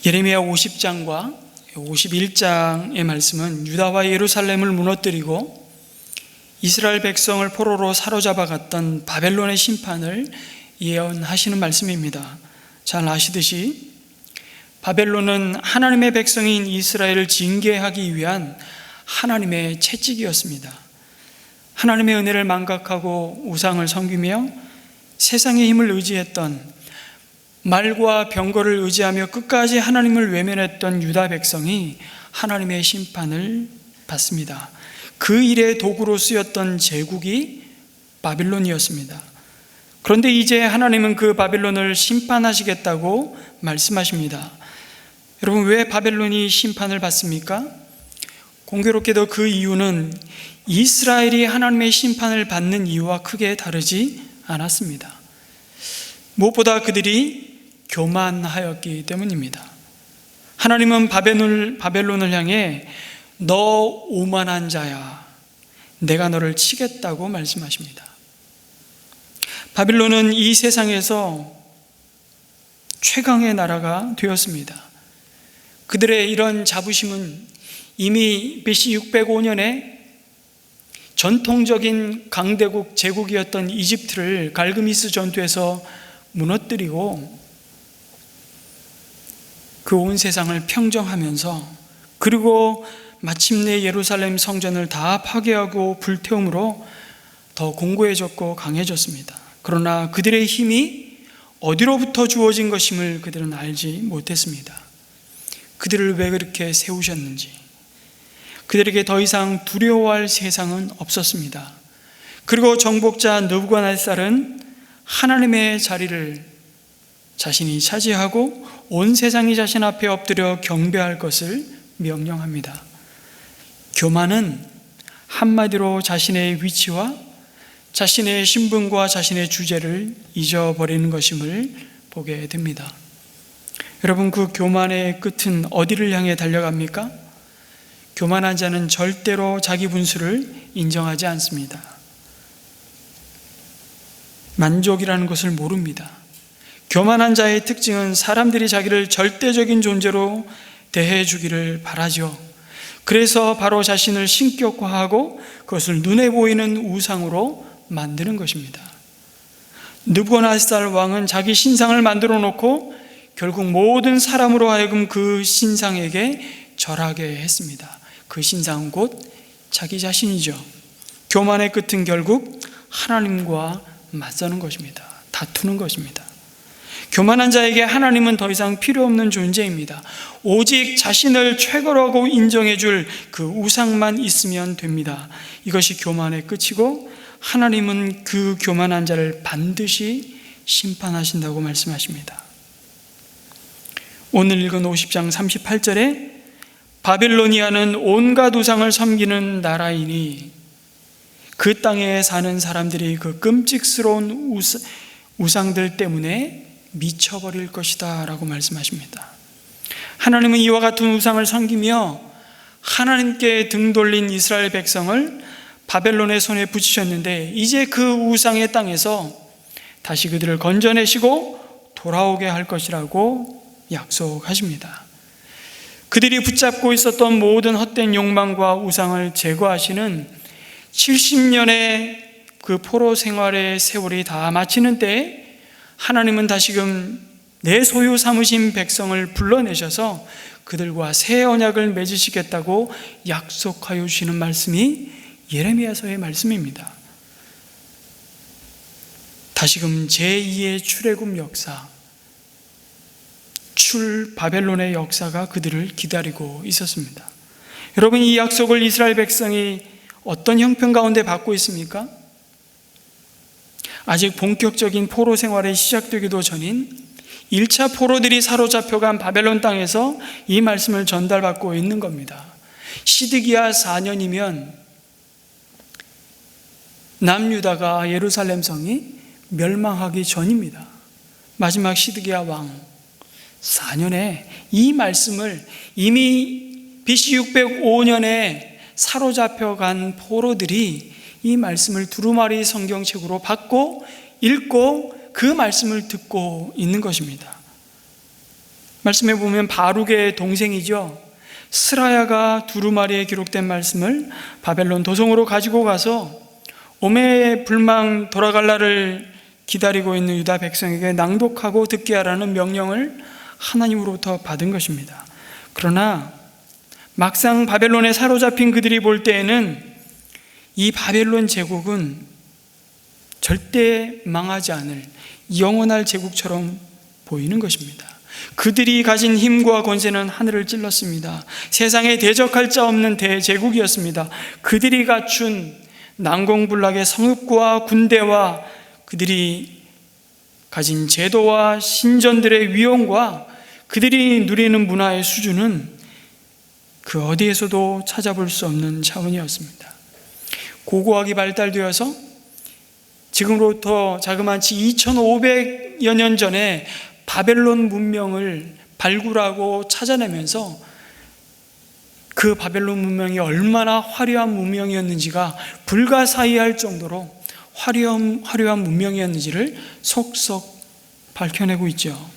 예레미야 50장과 51장의 말씀은 유다와 예루살렘을 무너뜨리고 이스라엘 백성을 포로로 사로잡아 갔던 바벨론의 심판을 예언하시는 말씀입니다. 잘 아시듯이 바벨론은 하나님의 백성인 이스라엘을 징계하기 위한 하나님의 채찍이었습니다. 하나님의 은혜를 망각하고 우상을 섬기며 세상의 힘을 의지했던, 말과 병거를 의지하며 끝까지 하나님을 외면했던 유다 백성이 하나님의 심판을 받습니다. 그 일의 도구로 쓰였던 제국이 바빌론이었습니다. 그런데 이제 하나님은 그 바빌론을 심판하시겠다고 말씀하십니다. 여러분, 왜 바벨론이 심판을 받습니까? 공교롭게도 그 이유는 이스라엘이 하나님의 심판을 받는 이유와 크게 다르지 않았습니다. 무엇보다 그들이 교만하였기 때문입니다. 하나님은 바벨론을 향해 너 오만한 자야, 내가 너를 치겠다고 말씀하십니다. 바빌론은 이 세상에서 최강의 나라가 되었습니다. 그들의 이런 자부심은 이미 BC 605년에 전통적인 강대국 제국이었던 이집트를 갈그미스 전투에서 무너뜨리고 그 온 세상을 평정하면서, 그리고 마침내 예루살렘 성전을 다 파괴하고 불태움으로 더 공고해졌고 강해졌습니다. 그러나 그들의 힘이 어디로부터 주어진 것임을 그들은 알지 못했습니다. 그들을 왜 그렇게 세우셨는지, 그들에게 더 이상 두려워할 세상은 없었습니다. 그리고 정복자 느부갓네살은 하나님의 자리를 자신이 차지하고 온 세상이 자신 앞에 엎드려 경배할 것을 명령합니다. 교만은 한마디로 자신의 위치와 자신의 신분과 자신의 주제를 잊어버리는 것임을 보게 됩니다. 여러분, 그 교만의 끝은 어디를 향해 달려갑니까? 교만한 자는 절대로 자기 분수를 인정하지 않습니다. 만족이라는 것을 모릅니다. 교만한 자의 특징은 사람들이 자기를 절대적인 존재로 대해주기를 바라죠. 그래서 바로 자신을 신격화하고 그것을 눈에 보이는 우상으로 만드는 것입니다. 느부갓네살 왕은 자기 신상을 만들어 놓고 결국 모든 사람으로 하여금 그 신상에게 절하게 했습니다. 그 신상은 곧 자기 자신이죠. 교만의 끝은 결국 하나님과 맞서는 것입니다. 다투는 것입니다. 교만한 자에게 하나님은 더 이상 필요 없는 존재입니다. 오직 자신을 최고라고 인정해 줄 그 우상만 있으면 됩니다. 이것이 교만의 끝이고, 하나님은 그 교만한 자를 반드시 심판하신다고 말씀하십니다. 오늘 읽은 50장 38절에 바빌로니아는 온갖 우상을 섬기는 나라이니 그 땅에 사는 사람들이 그 끔찍스러운 우상들 때문에 미쳐버릴 것이다 라고 말씀하십니다. 하나님은 이와 같은 우상을 섬기며 하나님께 등 돌린 이스라엘 백성을 바벨론의 손에 붙이셨는데, 이제 그 우상의 땅에서 다시 그들을 건져내시고 돌아오게 할 것이라고 약속하십니다. 그들이 붙잡고 있었던 모든 헛된 욕망과 우상을 제거하시는 70년의 그 포로 생활의 세월이 다 마치는 때에 하나님은 다시금 내 소유 삼으신 백성을 불러내셔서 그들과 새 언약을 맺으시겠다고 약속하여 주시는 말씀이 예레미야서의 말씀입니다. 다시금 제2의 출애굽 역사, 바벨론의 역사가 그들을 기다리고 있었습니다. 여러분, 이 약속을 이스라엘 백성이 어떤 형편 가운데 받고 있습니까? 아직 본격적인 포로 생활이 시작되기도 전인 1차 포로들이 사로잡혀간 바벨론 땅에서 이 말씀을 전달받고 있는 겁니다. 시드기야 4년이면 남유다가 예루살렘 성이 멸망하기 전입니다. 마지막 시드기야 왕 4년에 이 말씀을 이미 BC 605년에 사로잡혀간 포로들이 이 말씀을 두루마리 성경책으로 받고 읽고 그 말씀을 듣고 있는 것입니다. 말씀해 보면 바룩의 동생이죠. 스라야가 두루마리에 기록된 말씀을 바벨론 도성으로 가지고 가서 오매 불망 돌아갈 날을 기다리고 있는 유다 백성에게 낭독하고 듣게 하라는 명령을 하나님으로부터 받은 것입니다. 그러나 막상 바벨론에 사로잡힌 그들이 볼 때에는 이 바벨론 제국은 절대 망하지 않을 영원할 제국처럼 보이는 것입니다. 그들이 가진 힘과 권세는 하늘을 찔렀습니다. 세상에 대적할 자 없는 대제국이었습니다. 그들이 갖춘 난공불락의 성읍과 군대와 그들이 가진 제도와 신전들의 위엄과 그들이 누리는 문화의 수준은 그 어디에서도 찾아볼 수 없는 차원이었습니다. 고고학이 발달되어서 지금으로부터 자그마치 2500여 년 전에 바벨론 문명을 발굴하고 찾아내면서 그 바벨론 문명이 얼마나 화려한 문명이었는지가 불가사의할 정도로 화려한 문명이었는지를 속속 밝혀내고 있죠.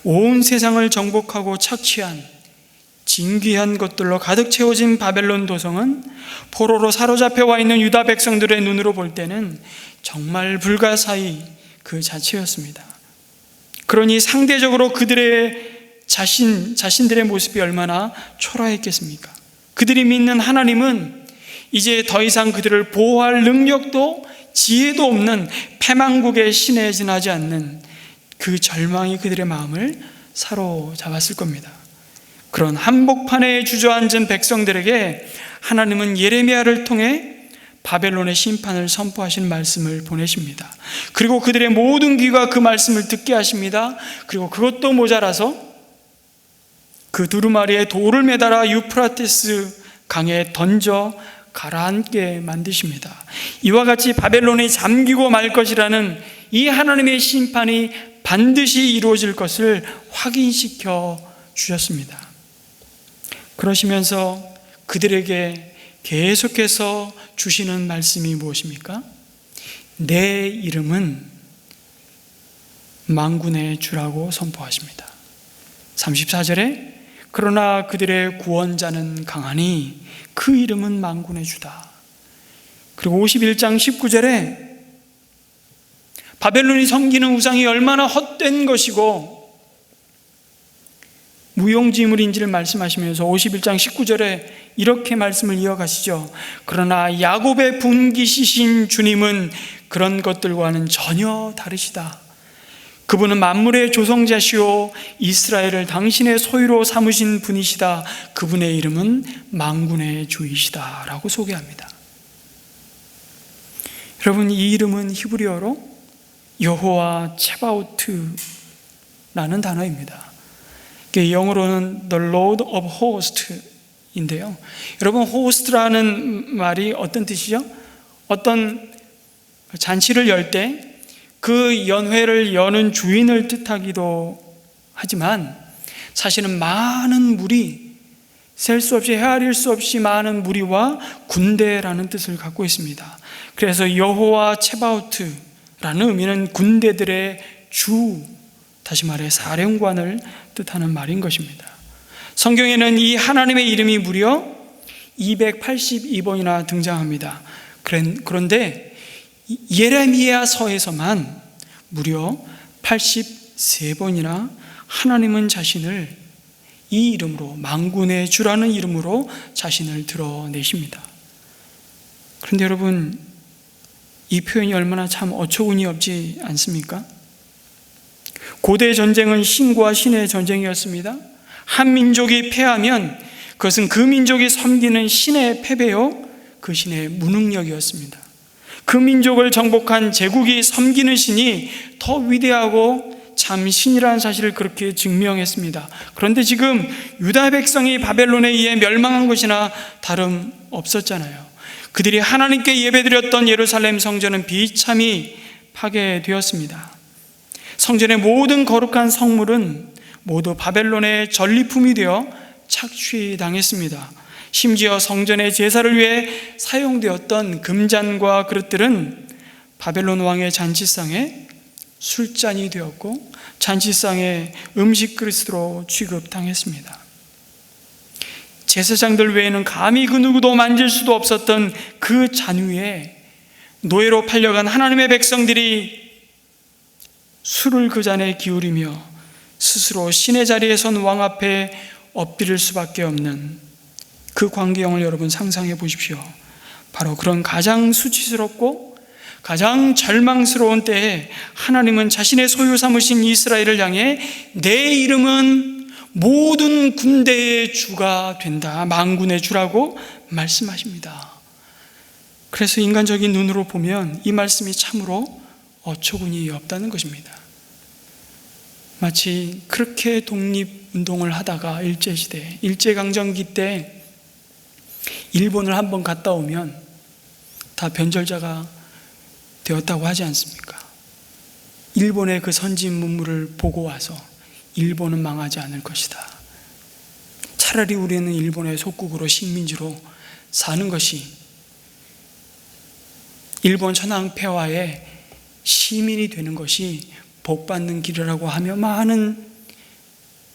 온 세상을 정복하고 착취한 진귀한 것들로 가득 채워진 바벨론 도성은 포로로 사로잡혀 와 있는 유다 백성들의 눈으로 볼 때는 정말 불가사의 그 자체였습니다. 그러니 상대적으로 그들의 자신들의 모습이 얼마나 초라했겠습니까? 그들이 믿는 하나님은 이제 더 이상 그들을 보호할 능력도 지혜도 없는 패망국의 신에 지나지 않는 그 절망이 그들의 마음을 사로잡았을 겁니다. 그런 한복판에 주저앉은 백성들에게 하나님은 예레미야를 통해 바벨론의 심판을 선포하신 말씀을 보내십니다. 그리고 그들의 모든 귀가 그 말씀을 듣게 하십니다. 그리고 그것도 모자라서 그 두루마리에 돌을 매달아 유프라테스 강에 던져 가라앉게 만드십니다. 이와 같이 바벨론이 잠기고 말 것이라는 이 하나님의 심판이 반드시 이루어질 것을 확인시켜 주셨습니다. 그러시면서 그들에게 계속해서 주시는 말씀이 무엇입니까? 내 이름은 만군의 주라고 선포하십니다. 34절에 그러나 그들의 구원자는 강하니 그 이름은 만군의 주다. 그리고 51장 19절에 바벨론이 섬기는 우상이 얼마나 헛된 것이고 무용지물인지를 말씀하시면서 51장 19절에 이렇게 말씀을 이어가시죠. 그러나 야곱의 분기시신 주님은 그런 것들과는 전혀 다르시다. 그분은 만물의 조성자시오 이스라엘을 당신의 소유로 삼으신 분이시다. 그분의 이름은 만군의 주이시다 라고 소개합니다. 여러분, 이 이름은 히브리어로 여호와 체바오트라는 단어입니다. 영어로는 The Lord of Host인데요. 여러분, host라는 말이 어떤 뜻이죠? 어떤 잔치를 열 때 그 연회를 여는 주인을 뜻하기도 하지만 사실은 많은 무리, 셀 수 없이 헤아릴 수 없이 많은 무리와 군대라는 뜻을 갖고 있습니다. 그래서 여호와 체바오트라는 의미는 군대들의 주, 다시 말해 사령관을 뜻하는 말인 것입니다. 성경에는 이 하나님의 이름이 무려 282번이나 등장합니다. 그런데 예레미야서에서만 무려 83번이나 하나님은 자신을 이 이름으로, 만군의 주라는 이름으로 자신을 드러내십니다. 그런데 여러분, 이 표현이 얼마나 참 어처구니 없지 않습니까? 고대 전쟁은 신과 신의 전쟁이었습니다. 한 민족이 패하면 그것은 그 민족이 섬기는 신의 패배요, 그 신의 무능력이었습니다. 그 민족을 정복한 제국이 섬기는 신이 더 위대하고 참 신이라는 사실을 그렇게 증명했습니다. 그런데 지금 유다 백성이 바벨론에 의해 멸망한 것이나 다름없었잖아요. 그들이 하나님께 예배드렸던 예루살렘 성전은 비참히 파괴되었습니다. 성전의 모든 거룩한 성물은 모두 바벨론의 전리품이 되어 착취당했습니다. 심지어 성전의 제사를 위해 사용되었던 금잔과 그릇들은 바벨론 왕의 잔치상에 술잔이 되었고 잔치상의 음식 그릇으로 취급당했습니다. 제사장들 외에는 감히 그 누구도 만질 수도 없었던 그 잔 위에 노예로 팔려간 하나님의 백성들이 술을 그 잔에 기울이며 스스로 신의 자리에 선 왕 앞에 엎드릴 수밖에 없는 그 광경을 여러분 상상해 보십시오. 바로 그런 가장 수치스럽고 가장 절망스러운 때에 하나님은 자신의 소유 삼으신 이스라엘을 향해 내 이름은 모든 군대의 주가 된다, 만군의 주라고 말씀하십니다. 그래서 인간적인 눈으로 보면 이 말씀이 참으로 어처구니 없다는 것입니다. 마치 그렇게 독립운동을 하다가 일제시대, 일제강점기 때 일본을 한번 갔다 오면 다 변절자가 되었다고 하지 않습니까? 일본의 그 선진 문물을 보고 와서 일본은 망하지 않을 것이다, 차라리 우리는 일본의 속국으로 식민지로 사는 것이 일본 천황 폐하의 시민이 되는 것이 복받는 길이라고 하며 많은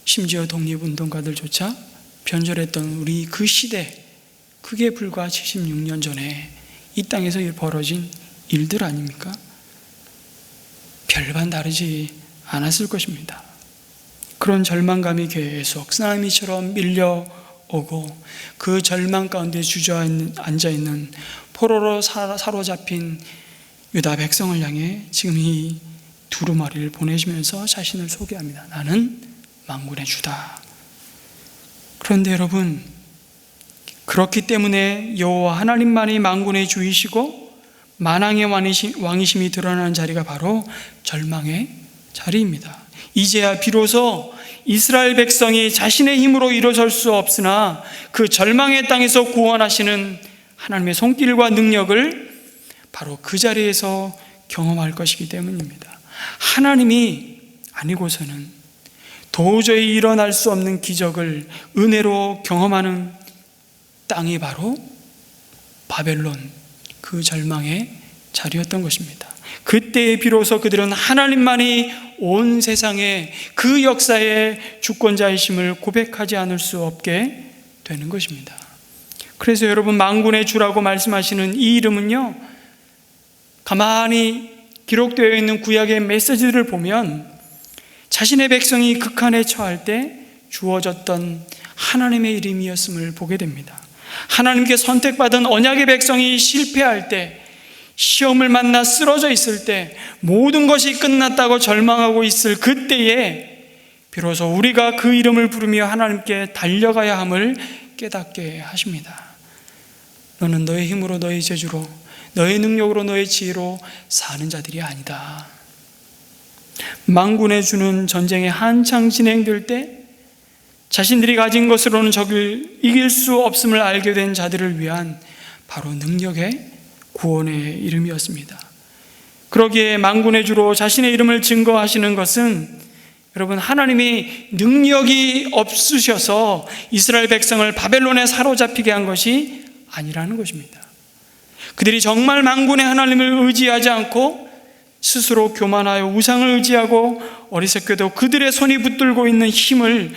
심지어 독립운동가들조차 변절했던 우리 그 시대, 그게 불과 76년 전에 이 땅에서 벌어진 일들 아닙니까? 별반 다르지 않았을 것입니다. 그런 절망감이 계속 쓰나미처럼 밀려오고 그 절망 가운데 주저앉아 있는 포로로 사로잡힌 유다 백성을 향해 지금 이 두루마리를 보내시면서 자신을 소개합니다. 나는 만군의 주다. 그런데 여러분, 그렇기 때문에 여호와 하나님만이 만군의 주이시고 만왕의 왕이심이 드러나는 자리가 바로 절망의 자리입니다. 이제야 비로소 이스라엘 백성이 자신의 힘으로 이루어질 수 없으나 그 절망의 땅에서 구원하시는 하나님의 손길과 능력을 바로 그 자리에서 경험할 것이기 때문입니다. 하나님이 아니고서는 도저히 일어날 수 없는 기적을 은혜로 경험하는 땅이 바로 바벨론, 그 절망의 자리였던 것입니다. 그때에 비로소 그들은 하나님만이 온 세상의 그 역사의 주권자이심을 고백하지 않을 수 없게 되는 것입니다. 그래서 여러분, 만군의 주라고 말씀하시는 이 이름은요, 가만히 기록되어 있는 구약의 메시지들을 보면 자신의 백성이 극한에 처할 때 주어졌던 하나님의 이름이었음을 보게 됩니다. 하나님께 선택받은 언약의 백성이 실패할 때, 시험을 만나 쓰러져 있을 때, 모든 것이 끝났다고 절망하고 있을 그때에 비로소 우리가 그 이름을 부르며 하나님께 달려가야 함을 깨닫게 하십니다. 너는 너의 힘으로, 너의 재주로, 너의 능력으로, 너의 지혜로 사는 자들이 아니다. 만군의 주는 전쟁이 한창 진행될 때 자신들이 가진 것으로는 적을 이길 수 없음을 알게 된 자들을 위한 바로 능력의 구원의 이름이었습니다. 그러기에 만군의 주로 자신의 이름을 증거하시는 것은 여러분, 하나님이 능력이 없으셔서 이스라엘 백성을 바벨론에 사로잡히게 한 것이 아니라는 것입니다. 그들이 정말 만군의 하나님을 의지하지 않고 스스로 교만하여 우상을 의지하고 어리석게도 그들의 손이 붙들고 있는 힘을,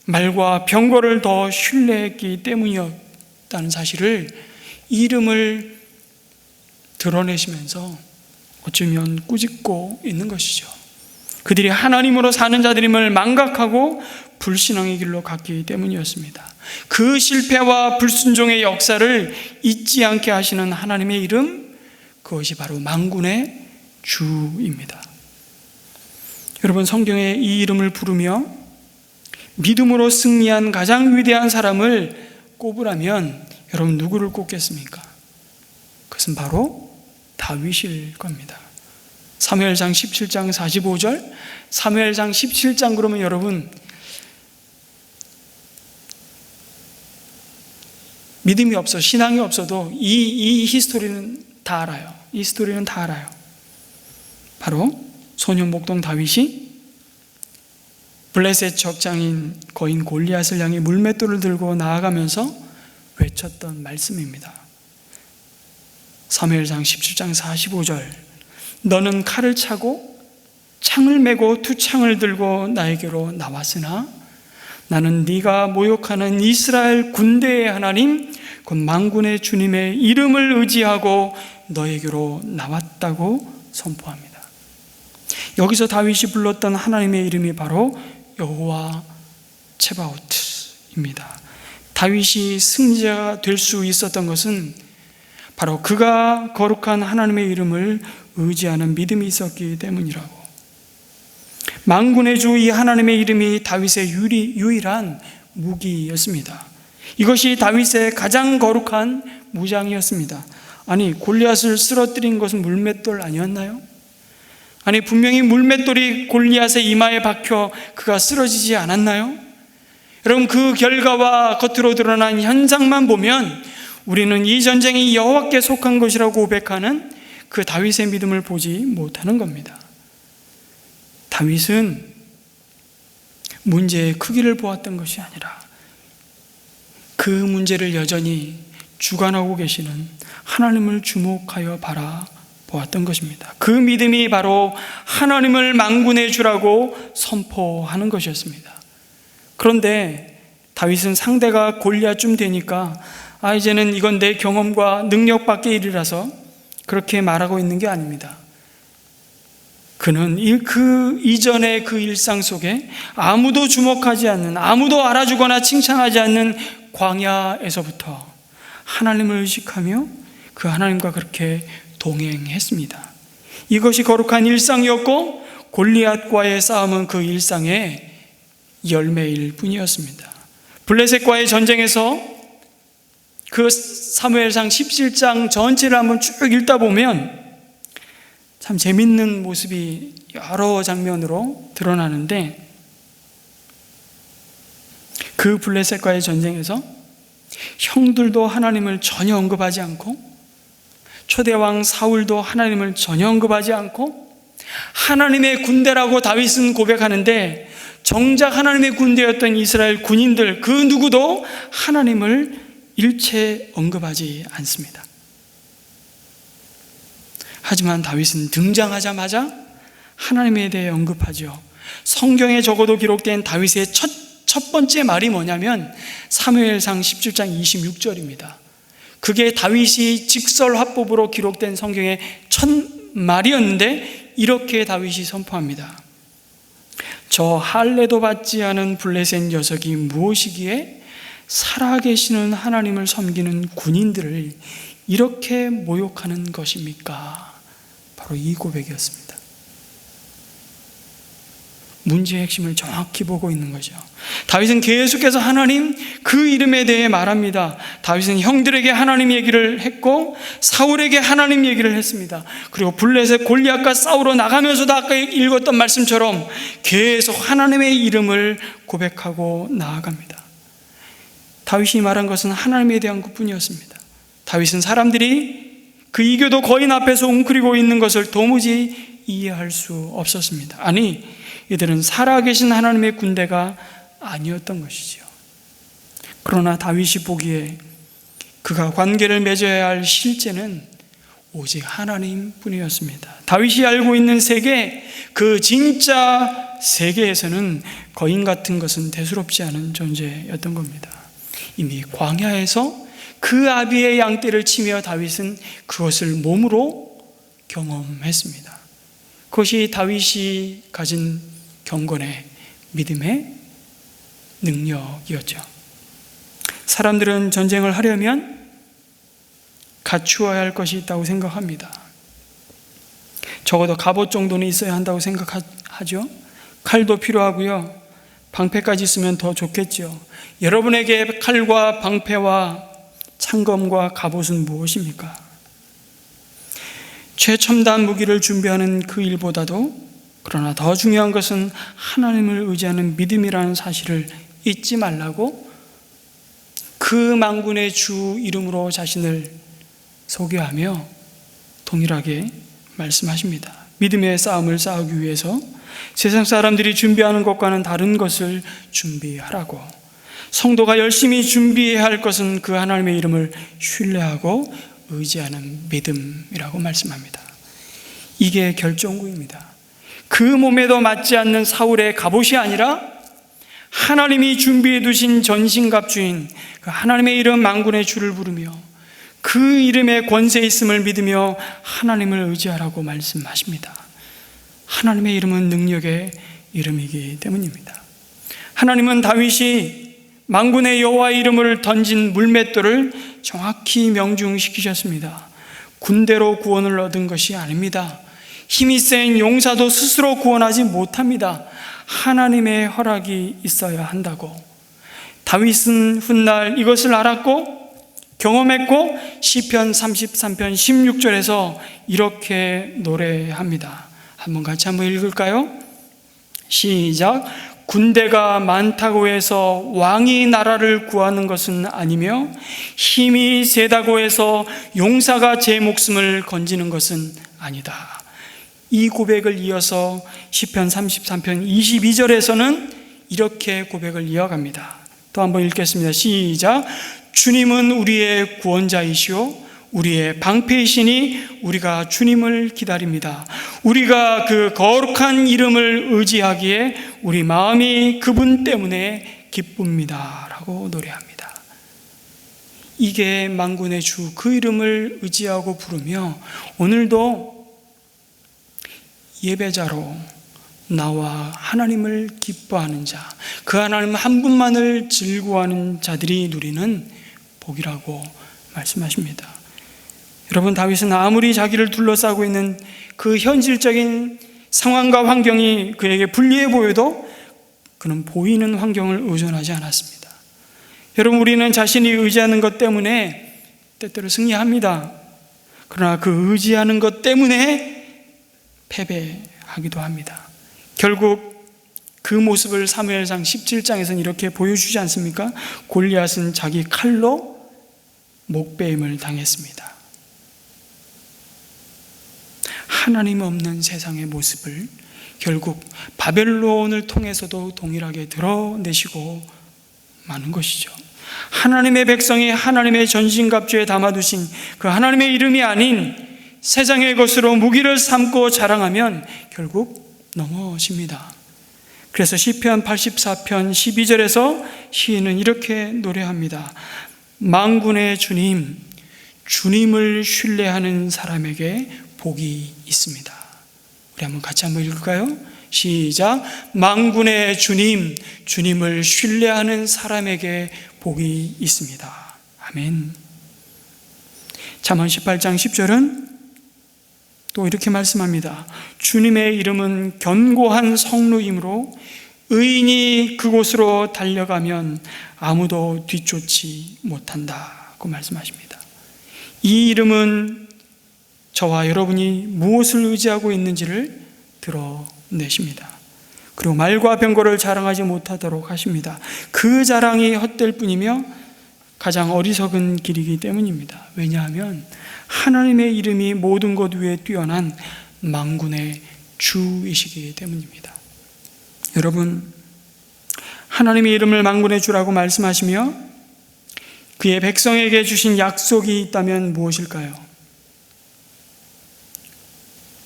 말과 병거를 더 신뢰했기 때문이었다는 사실을 이름을 드러내시면서 어쩌면 꾸짖고 있는 것이죠. 그들이 하나님으로 사는 자들임을 망각하고 불신앙의 길로 갔기 때문이었습니다. 그 실패와 불순종의 역사를 잊지 않게 하시는 하나님의 이름, 그것이 바로 만군의 주입니다. 여러분, 성경에 이 이름을 부르며 믿음으로 승리한 가장 위대한 사람을 꼽으라면 여러분, 누구를 꼽겠습니까? 그것은 바로 다윗일 겁니다. 사무엘상 17장 45절, 사무엘상 17장 그러면 여러분, 믿음이 없어, 신앙이 없어도 이 히스토리는 다 알아요. 이 스토리는 다 알아요. 바로 소년 목동 다윗이 블레셋 적장인 거인 골리앗을 향해 물맷돌을 들고 나아가면서 외쳤던 말씀입니다. 사무엘상 17장 45절, 너는 칼을 차고 창을 메고 투창을 들고 나에게로 나왔으나 나는 네가 모욕하는 이스라엘 군대의 하나님 곧 만군의 주님의 이름을 의지하고 너에게로 나왔다고 선포합니다. 여기서 다윗이 불렀던 하나님의 이름이 바로 여호와 츠바오트입니다. 다윗이 승리자가 될 수 있었던 것은 바로 그가 거룩한 하나님의 이름을 의지하는 믿음이 있었기 때문이라고. 만군의 주 이 하나님의 이름이 다윗의 유일한 무기였습니다. 이것이 다윗의 가장 거룩한 무장이었습니다. 아니, 골리앗을 쓰러뜨린 것은 물맷돌 아니었나요? 아니, 분명히 물맷돌이 골리앗의 이마에 박혀 그가 쓰러지지 않았나요? 여러분, 그 결과와 겉으로 드러난 현상만 보면 우리는 이 전쟁이 여호와께 속한 것이라고 고백하는 그 다윗의 믿음을 보지 못하는 겁니다. 다윗은 문제의 크기를 보았던 것이 아니라 그 문제를 여전히 주관하고 계시는 하나님을 주목하여 바라보았던 것입니다. 그 믿음이 바로 하나님을 만군의 주라고 선포하는 것이었습니다. 그런데 다윗은 상대가 골리앗쯤 되니까 이제는 이건 내 경험과 능력 밖의 일이라서 그렇게 말하고 있는 게 아닙니다. 그는 그 이전의 그 일상 속에 아무도 주목하지 않는, 아무도 알아주거나 칭찬하지 않는 광야에서부터 하나님을 의식하며 그 하나님과 그렇게 동행했습니다. 이것이 거룩한 일상이었고 골리앗과의 싸움은 그 일상의 열매일 뿐이었습니다. 블레셋과의 전쟁에서 그 사무엘상 17장 전체를 한번 쭉 읽다 보면 참 재밌는 모습이 여러 장면으로 드러나는데, 그 블레셋과의 전쟁에서 형들도 하나님을 전혀 언급하지 않고 초대왕 사울도 하나님을 전혀 언급하지 않고 하나님의 군대라고 다윗은 고백하는데, 정작 하나님의 군대였던 이스라엘 군인들 그 누구도 하나님을 일체 언급하지 않습니다. 하지만 다윗은 등장하자마자 하나님에 대해 언급하죠. 성경에 적어도 기록된 다윗의 첫 번째 말이 뭐냐면 사무엘상 17장 26절입니다. 그게 다윗이 직설 화법으로 기록된 성경의 첫 말이었는데 이렇게 다윗이 선포합니다. 저 할례도 받지 않은 블레셋 녀석이 무엇이기에 살아계시는 하나님을 섬기는 군인들을 이렇게 모욕하는 것입니까? 바로 이 고백이었습니다. 문제의 핵심을 정확히 보고 있는 거죠. 다윗은 계속해서 하나님 그 이름에 대해 말합니다. 다윗은 형들에게 하나님 얘기를 했고 사울에게 하나님 얘기를 했습니다. 그리고 블레셋 골리앗과 싸우러 나가면서도 아까 읽었던 말씀처럼 계속 하나님의 이름을 고백하고 나아갑니다. 다윗이 말한 것은 하나님에 대한 것뿐이었습니다. 다윗은 사람들이 그 이교도 거인 앞에서 웅크리고 있는 것을 도무지 이해할 수 없었습니다. 아니, 이들은 살아계신 하나님의 군대가 아니었던 것이지요. 그러나 다윗이 보기에 그가 관계를 맺어야 할 실제는 오직 하나님뿐이었습니다. 다윗이 알고 있는 세계, 그 진짜 세계에서는 거인 같은 것은 대수롭지 않은 존재였던 겁니다. 이미 광야에서 그 아비의 양떼를 치며 다윗은 그것을 몸으로 경험했습니다. 그것이 다윗이 가진 경건의 믿음의 능력이었죠. 사람들은 전쟁을 하려면 갖추어야 할 것이 있다고 생각합니다. 적어도 갑옷 정도는 있어야 한다고 생각하죠. 칼도 필요하고요. 방패까지 있으면 더 좋겠죠. 여러분에게 칼과 방패와 창검과 갑옷은 무엇입니까? 최첨단 무기를 준비하는 그 일보다도 그러나 더 중요한 것은 하나님을 의지하는 믿음이라는 사실을 잊지 말라고 그 만군의 주 이름으로 자신을 소개하며 동일하게 말씀하십니다. 믿음의 싸움을 싸우기 위해서 세상 사람들이 준비하는 것과는 다른 것을 준비하라고. 성도가 열심히 준비해야 할 것은 그 하나님의 이름을 신뢰하고 의지하는 믿음이라고 말씀합니다. 이게 결정구입니다. 그 몸에도 맞지 않는 사울의 갑옷이 아니라 하나님이 준비해 두신 전신갑주인 그 하나님의 이름 만군의 주를 부르며 그 이름에 권세 있음을 믿으며 하나님을 의지하라고 말씀하십니다. 하나님의 이름은 능력의 이름이기 때문입니다. 하나님은 다윗이 만군의 여호와의 이름을 던진 물맷돌을 정확히 명중시키셨습니다. 군대로 구원을 얻은 것이 아닙니다. 힘이 센 용사도 스스로 구원하지 못합니다. 하나님의 허락이 있어야 한다고. 다윗은 훗날 이것을 알았고 경험했고 시편 33편 16절에서 이렇게 노래합니다. 같이 한번 읽을까요? 시작. 군대가 많다고 해서 왕이 나라를 구하는 것은 아니며 힘이 세다고 해서 용사가 제 목숨을 건지는 것은 아니다. 이 고백을 이어서 시편 33편 22절에서는 이렇게 고백을 이어갑니다. 또 한번 읽겠습니다. 시작. 주님은 우리의 구원자이시오 우리의 방패이시니 우리가 주님을 기다립니다. 우리가 그 거룩한 이름을 의지하기에 우리 마음이 그분 때문에 기쁩니다 라고 노래합니다. 이게 만군의 주 그 이름을 의지하고 부르며 오늘도 예배자로 나와 하나님을 기뻐하는 자, 그 하나님 한 분만을 즐거워하는 자들이 누리는 복이라고 말씀하십니다. 여러분, 다윗은 아무리 자기를 둘러싸고 있는 그 현실적인 상황과 환경이 그에게 불리해 보여도 그는 보이는 환경을 의존하지 않았습니다. 여러분, 우리는 자신이 의지하는 것 때문에 때때로 승리합니다. 그러나 그 의지하는 것 때문에 패배하기도 합니다. 결국 그 모습을 사무엘상 17장에서는 이렇게 보여주지 않습니까? 골리앗은 자기 칼로 목베임을 당했습니다. 하나님 없는 세상의 모습을 결국 바벨론을 통해서도 동일하게 드러내시고 마는 것이죠. 하나님의 백성이 하나님의 전신갑주에 담아두신 그 하나님의 이름이 아닌 세상의 것으로 무기를 삼고 자랑하면 결국 넘어집니다. 그래서 시편 84편 12절에서 시인은 이렇게 노래합니다. 만군의 주님, 주님을 신뢰하는 사람에게 복이 있습니다. 우리 한번 같이 한번 읽을까요? 시작. 만군의 주님, 주님을 신뢰하는 사람에게 복이 있습니다. 아멘. 잠언 18장 10절은 또 이렇게 말씀합니다. 주님의 이름은 견고한 성루이므로 의인이 그곳으로 달려가면 아무도 뒤쫓지 못한다고 말씀하십니다. 이 이름은 저와 여러분이 무엇을 의지하고 있는지를 드러내십니다. 그리고 말과 병거를 자랑하지 못하도록 하십니다. 그 자랑이 헛될 뿐이며 가장 어리석은 길이기 때문입니다. 왜냐하면 하나님의 이름이 모든 것 위에 뛰어난 만군의 주이시기 때문입니다. 여러분, 하나님의 이름을 만군의 주라고 말씀하시며 그의 백성에게 주신 약속이 있다면 무엇일까요?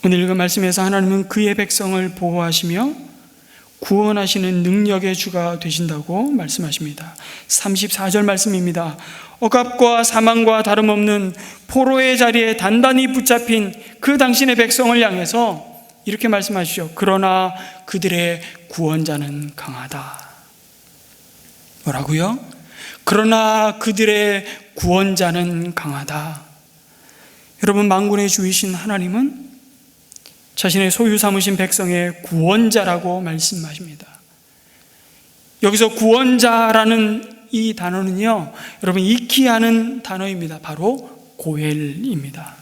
오늘 읽은 말씀에서 하나님은 그의 백성을 보호하시며 구원하시는 능력의 주가 되신다고 말씀하십니다. 34절 말씀입니다. 억압과 사망과 다름없는 포로의 자리에 단단히 붙잡힌 그 당신의 백성을 향해서 이렇게 말씀하시죠. 그러나 그들의 구원자는 강하다. 뭐라고요? 그러나 그들의 구원자는 강하다. 여러분, 만군의 주이신 하나님은 자신의 소유 삼으신 백성의 구원자라고 말씀하십니다. 여기서 구원자라는 이 단어는요, 여러분 익히 아는 단어입니다. 바로 고엘입니다.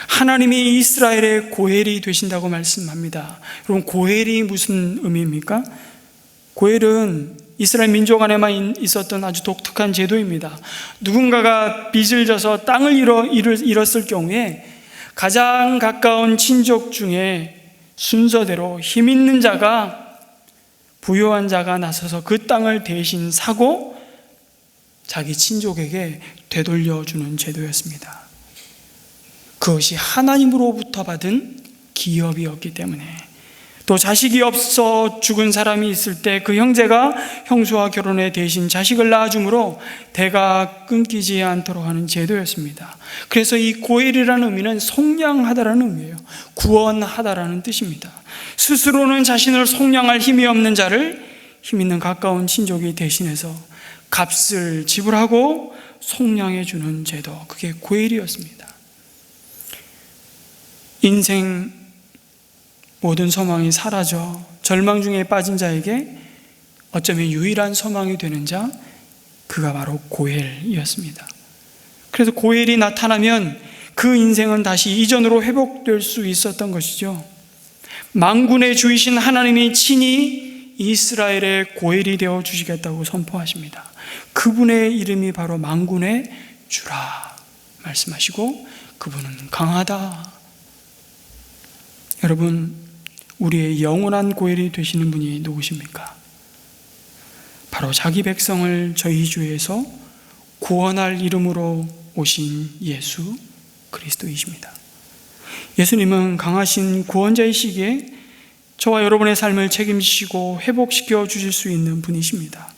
하나님이 이스라엘의 고엘이 되신다고 말씀합니다. 여러분, 고엘이 무슨 의미입니까? 고엘은 이스라엘 민족 안에만 있었던 아주 독특한 제도입니다. 누군가가 빚을 져서 땅을 잃었을 경우에 가장 가까운 친족 중에 순서대로 힘 있는 자가, 부유한 자가 나서서 그 땅을 대신 사고 자기 친족에게 되돌려주는 제도였습니다. 그것이 하나님으로부터 받은 기업이었기 때문에 또 자식이 없어 죽은 사람이 있을 때 그 형제가 형수와 결혼해 대신 자식을 낳아주므로 대가 끊기지 않도록 하는 제도였습니다. 그래서 이 고엘이라는 의미는 속량하다라는 의미예요. 구원하다라는 뜻입니다. 스스로는 자신을 속량할 힘이 없는 자를 힘 있는 가까운 친족이 대신해서 값을 지불하고 속량해 주는 제도, 그게 고엘이었습니다. 인생 모든 소망이 사라져 절망 중에 빠진 자에게 어쩌면 유일한 소망이 되는 자, 그가 바로 고엘이었습니다. 그래서 고엘이 나타나면 그 인생은 다시 이전으로 회복될 수 있었던 것이죠. 만군의 주이신 하나님이 친히 이스라엘의 고엘이 되어 주시겠다고 선포하십니다. 그분의 이름이 바로 만군의 주라 말씀하시고, 그분은 강하다. 여러분, 우리의 영원한 고엘이 되시는 분이 누구십니까? 바로 자기 백성을 저희 주에서 구원할 이름으로 오신 예수 그리스도이십니다. 예수님은 강하신 구원자이시기에 저와 여러분의 삶을 책임지시고 회복시켜 주실 수 있는 분이십니다.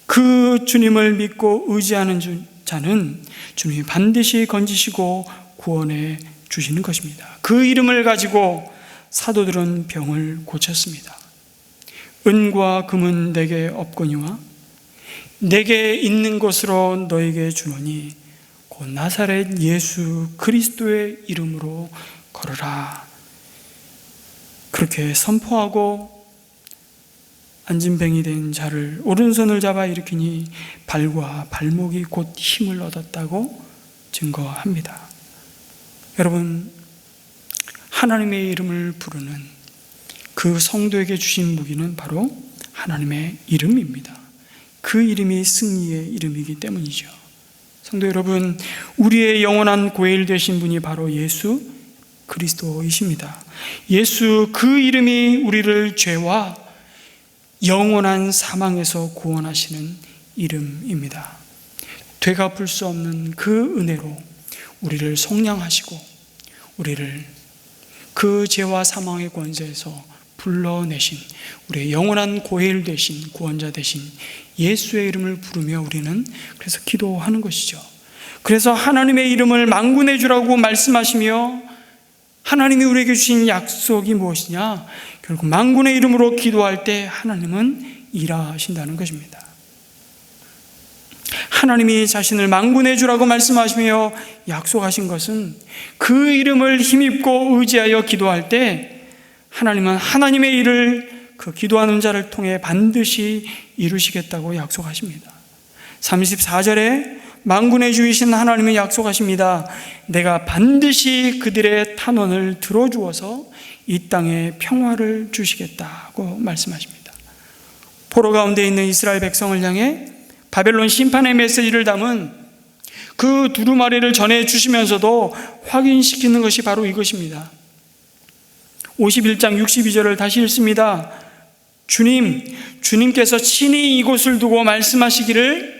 그 주님을 믿고 의지하는 자는 주님이 반드시 건지시고 구원해 주시는 것입니다. 그 이름을 가지고 사도들은 병을 고쳤습니다. 은과 금은 내게 없거니와 내게 있는 것으로 너에게 주노니 곧 나사렛 예수 그리스도의 이름으로 걸으라. 그렇게 선포하고 안진뱅이 된 자를 오른손을 잡아 일으키니 발과 발목이 곧 힘을 얻었다고 증거합니다. 여러분, 하나님의 이름을 부르는 그 성도에게 주신 무기는 바로 하나님의 이름입니다. 그 이름이 승리의 이름이기 때문이죠. 성도 여러분, 우리의 영원한 고엘 되신 분이 바로 예수 그리스도이십니다. 예수, 그 이름이 우리를 죄와 영원한 사망에서 구원하시는 이름입니다. 되갚을 수 없는 그 은혜로 우리를 속량하시고 우리를 그 죄와 사망의 권세에서 불러내신 우리의 영원한 고엘 되신 구원자 되신 예수의 이름을 부르며 우리는 그래서 기도하는 것이죠. 그래서 하나님의 이름을 만군의 주라고 말씀하시며, 하나님이 우리에게 주신 약속이 무엇이냐? 결국 만군의 이름으로 기도할 때 하나님은 일하신다는 것입니다. 하나님이 자신을 만군의 주라고 말씀하시며 약속하신 것은 그 이름을 힘입고 의지하여 기도할 때 하나님은 하나님의 일을 그 기도하는 자를 통해 반드시 이루시겠다고 약속하십니다. 34절에 만군의 주이신 하나님은 약속하십니다. 내가 반드시 그들의 탄원을 들어주어서 이 땅에 평화를 주시겠다고 말씀하십니다. 포로 가운데 있는 이스라엘 백성을 향해 바벨론 심판의 메시지를 담은 그 두루마리를 전해주시면서도 확인시키는 것이 바로 이것입니다. 51장 62절을 다시 읽습니다. 주님께서 친히 이곳을 두고 말씀하시기를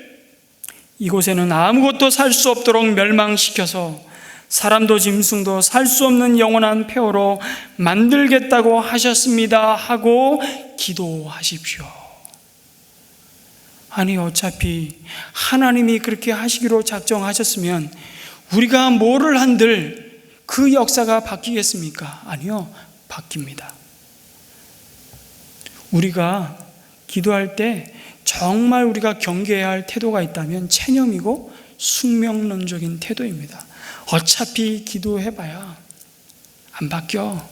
이곳에는 아무것도 살 수 없도록 멸망시켜서 사람도 짐승도 살 수 없는 영원한 폐허로 만들겠다고 하셨습니다 하고 기도하십시오. 아니, 어차피 하나님이 그렇게 하시기로 작정하셨으면 우리가 뭐를 한들 그 역사가 바뀌겠습니까? 아니요, 바뀝니다. 우리가 기도할 때 정말 우리가 경계해야 할 태도가 있다면 체념이고 숙명론적인 태도입니다. 어차피 기도해봐야 안 바뀌어.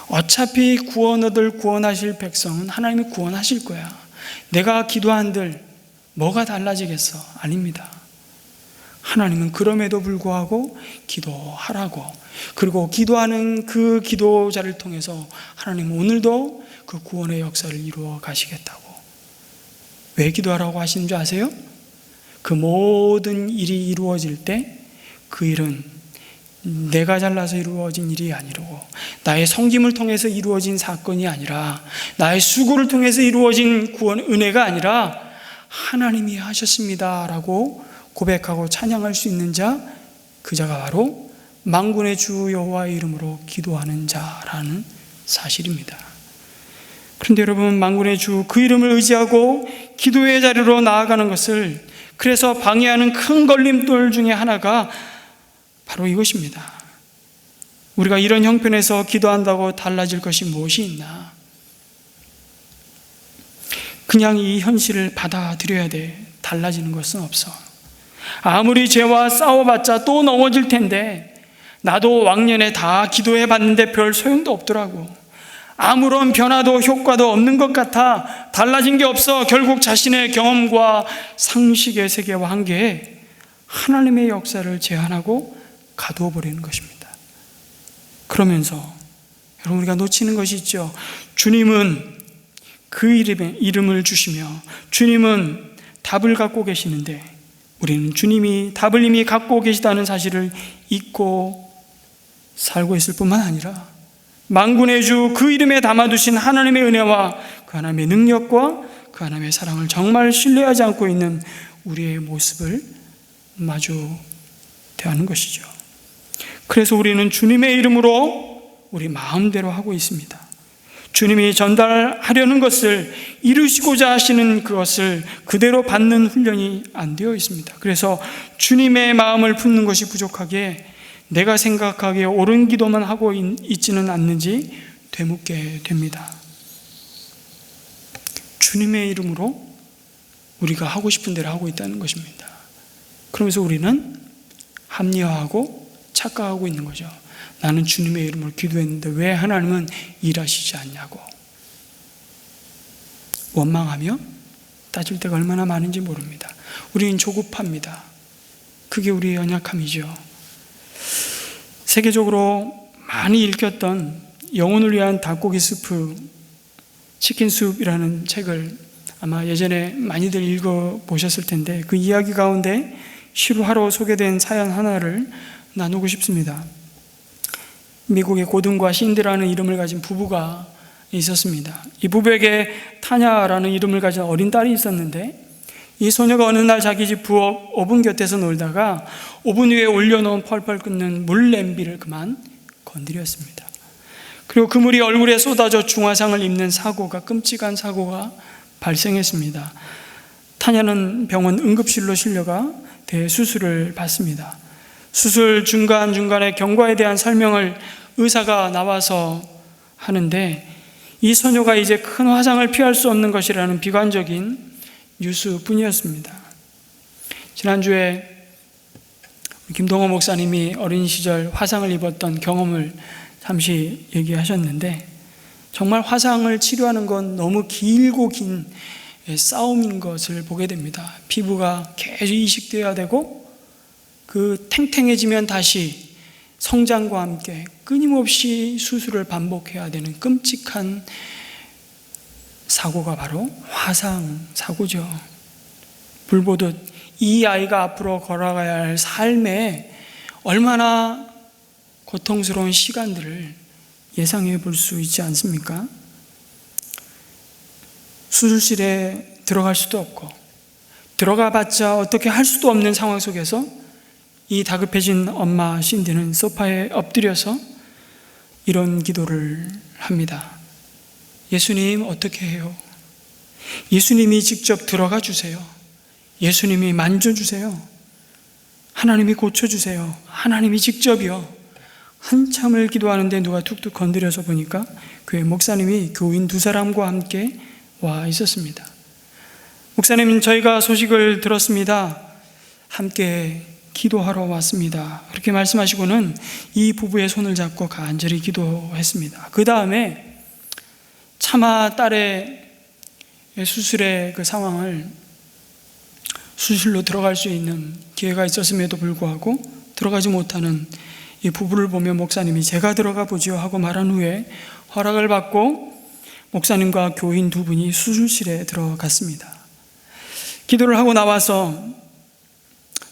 어차피 구원 얻을 구원하실 백성은 하나님이 구원하실 거야. 내가 기도한들 뭐가 달라지겠어? 아닙니다. 하나님은 그럼에도 불구하고 기도하라고, 그리고 기도하는 그 기도자를 통해서 하나님은 오늘도 그 구원의 역사를 이루어 가시겠다고. 왜 기도하라고 하시는 줄 아세요? 그 모든 일이 이루어질 때 그 일은 내가 잘나서 이루어진 일이 아니고 나의 섬김을 통해서 이루어진 사건이 아니라 나의 수고를 통해서 이루어진 구원 은혜가 아니라 하나님이 하셨습니다 라고 고백하고 찬양할 수 있는 자, 그 자가 바로 만군의 주 여호와의 이름으로 기도하는 자라는 사실입니다. 그런데 여러분, 만군의 주 그 이름을 의지하고 기도의 자리로 나아가는 것을, 그래서 방해하는 큰 걸림돌 중에 하나가 바로 이것입니다. 우리가 이런 형편에서 기도한다고 달라질 것이 무엇이 있나? 그냥 이 현실을 받아들여야 돼. 달라지는 것은 없어. 아무리 죄와 싸워봤자 또 넘어질 텐데, 나도 왕년에 다 기도해 봤는데 별 소용도 없더라고. 아무런 변화도 효과도 없는 것 같아. 달라진 게 없어. 결국 자신의 경험과 상식의 세계와 한계에 하나님의 역사를 제한하고 가두어 버리는 것입니다. 그러면서 여러분, 우리가 놓치는 것이 있죠. 주님은 그 이름을 주시며 주님은 답을 갖고 계시는데, 우리는 주님이 답을 이미 갖고 계시다는 사실을 잊고 살고 있을 뿐만 아니라, 만군의 주 그 이름에 담아두신 하나님의 은혜와 그 하나님의 능력과 그 하나님의 사랑을 정말 신뢰하지 않고 있는 우리의 모습을 마주 대하는 것이죠. 그래서 우리는 주님의 이름으로 우리 마음대로 하고 있습니다. 주님이 전달하려는 것을, 이루시고자 하시는 그것을 그대로 받는 훈련이 안 되어 있습니다. 그래서 주님의 마음을 품는 것이 부족하게 내가 생각하기에 옳은 기도만 하고 있지는 않는지 되묻게 됩니다. 주님의 이름으로 우리가 하고 싶은 대로 하고 있다는 것입니다. 그러면서 우리는 합리화하고 착각하고 있는 거죠. 나는 주님의 이름으로 기도했는데 왜 하나님은 일하시지 않냐고 원망하며 따질 때가 얼마나 많은지 모릅니다. 우리는 조급합니다. 그게 우리의 연약함이죠. 세계적으로 많이 읽혔던 영혼을 위한 닭고기 스프, 치킨 숲이라는 책을 아마 예전에 많이들 읽어보셨을 텐데, 그 이야기 가운데 실화로 소개된 사연 하나를 나누고 싶습니다. 미국의 고든과 신디라는 이름을 가진 부부가 있었습니다. 이 부부에게 타냐라는 이름을 가진 어린 딸이 있었는데, 이 소녀가 어느 날 자기 집 부엌 오븐 곁에서 놀다가 오븐 위에 올려놓은 펄펄 끓는 물 냄비를 그만 건드렸습니다. 그리고 그 물이 얼굴에 쏟아져 중화상을 입는 끔찍한 사고가 발생했습니다. 타냐는 병원 응급실로 실려가 대수술을 받습니다. 수술 중간중간에 경과에 대한 설명을 의사가 나와서 하는데, 이 소녀가 이제 큰 화상을 피할 수 없는 것이라는 비관적인 뉴스뿐이었습니다. 지난주에 김동호 목사님이 어린 시절 화상을 입었던 경험을 잠시 얘기하셨는데, 정말 화상을 치료하는 건 너무 길고 긴 싸움인 것을 보게 됩니다. 피부가 계속 이식되어야 되고, 그 탱탱해지면 다시 성장과 함께 끊임없이 수술을 반복해야 되는 끔찍한 사고가 바로 화상 사고죠. 불보듯 이 아이가 앞으로 걸어가야 할 삶에 얼마나 고통스러운 시간들을 예상해 볼 수 있지 않습니까? 수술실에 들어갈 수도 없고, 들어가 봤자 어떻게 할 수도 없는 상황 속에서 이 다급해진 엄마 신디는 소파에 엎드려서 이런 기도를 합니다. 예수님, 어떻게 해요? 예수님이 직접 들어가 주세요. 예수님이 만져주세요. 하나님이 고쳐주세요. 하나님이 직접이요. 한참을 기도하는데 누가 툭툭 건드려서 보니까 교회 목사님이 교인 2사람과 함께 와 있었습니다. 목사님, 저희가 소식을 들었습니다. 함께 기도하러 왔습니다. 그렇게 말씀하시고는 이 부부의 손을 잡고 간절히 기도했습니다. 그 다음에 차마 딸의 수술의 그 상황을, 수술로 들어갈 수 있는 기회가 있었음에도 불구하고 들어가지 못하는 이 부부를 보며 목사님이 제가 들어가 보지요 하고 말한 후에 허락을 받고 목사님과 교인 2분이 수술실에 들어갔습니다. 기도를 하고 나와서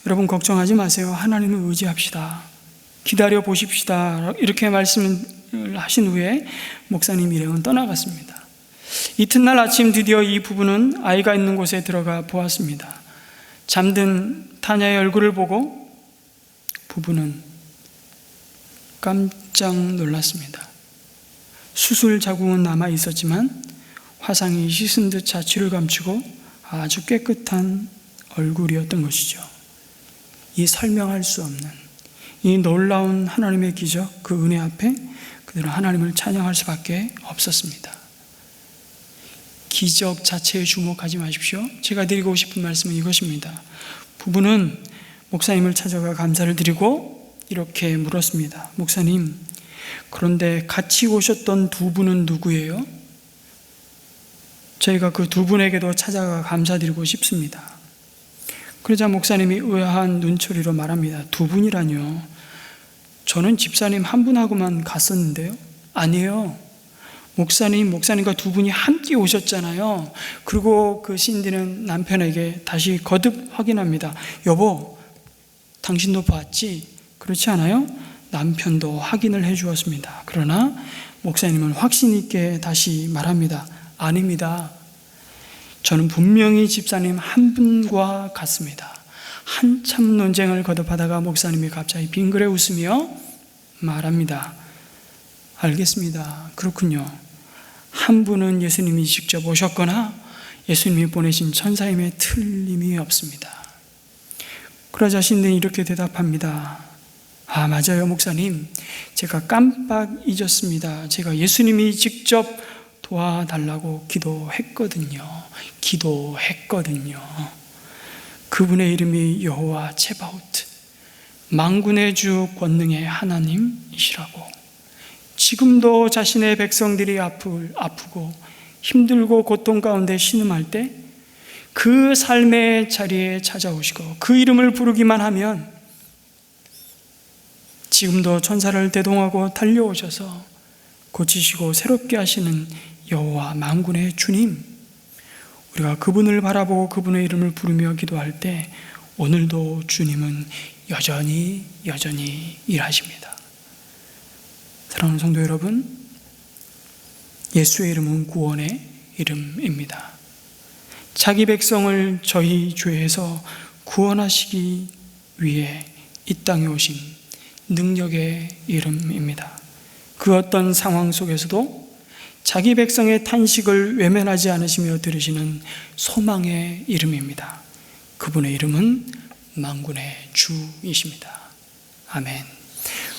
여러분 걱정하지 마세요. 하나님을 의지합시다. 기다려 보십시다. 이렇게 말씀을 하신 후에 목사님 일행은 떠나갔습니다. 이튿날 아침 드디어 이 부부는 아이가 있는 곳에 들어가 보았습니다. 잠든 타냐의 얼굴을 보고 부부는 깜짝 놀랐습니다. 수술 자국은 남아 있었지만 화상이 씻은 듯 자취를 감추고 아주 깨끗한 얼굴이었던 것이죠. 이 설명할 수 없는 이 놀라운 하나님의 기적, 그 은혜 앞에 그들은 하나님을 찬양할 수밖에 없었습니다. 기적 자체에 주목하지 마십시오. 제가 드리고 싶은 말씀은 이것입니다. 부부는 목사님을 찾아가 감사를 드리고 이렇게 물었습니다. 목사님, 그런데 같이 오셨던 두 분은 누구예요? 저희가 그 두 분에게도 찾아가 감사드리고 싶습니다. 그러자 목사님이 의아한 눈초리로 말합니다. 두 분이라뇨? 저는 집사님 한 분하고만 갔었는데요. 아니에요. 목사님과 두 분이 함께 오셨잖아요. 그리고 그 신디는 남편에게 다시 거듭 확인합니다. 여보, 당신도 봤지? 그렇지 않아요? 남편도 확인을 해 주었습니다. 그러나 목사님은 확신 있게 다시 말합니다. 아닙니다. 저는 분명히 집사님 한 분과 같습니다. 한참 논쟁을 거듭하다가 목사님이 갑자기 빙그레 웃으며 말합니다. 알겠습니다. 그렇군요. 한 분은 예수님이 직접 오셨거나 예수님이 보내신 천사임에 틀림이 없습니다. 그러자 신들이 이렇게 대답합니다. 아, 맞아요, 목사님. 제가 깜빡 잊었습니다. 제가 예수님이 직접 도와달라고 기도했거든요. 그분의 이름이 여호와 체바오트, 만군의 주 권능의 하나님이시라고. 지금도 자신의 백성들이 아프고 힘들고 고통 가운데 신음할 때 그 삶의 자리에 찾아오시고 그 이름을 부르기만 하면 지금도 천사를 대동하고 달려오셔서 고치시고 새롭게 하시는 여호와 만군의 주님, 우리가 그분을 바라보고 그분의 이름을 부르며 기도할 때 오늘도 주님은 여전히 일하십니다. 사랑하는 성도 여러분, 예수의 이름은 구원의 이름입니다. 자기 백성을 저희 죄에서 구원하시기 위해 이 땅에 오신 능력의 이름입니다. 그 어떤 상황 속에서도 자기 백성의 탄식을 외면하지 않으시며 들으시는 소망의 이름입니다. 그분의 이름은 만군의 주이십니다. 아멘.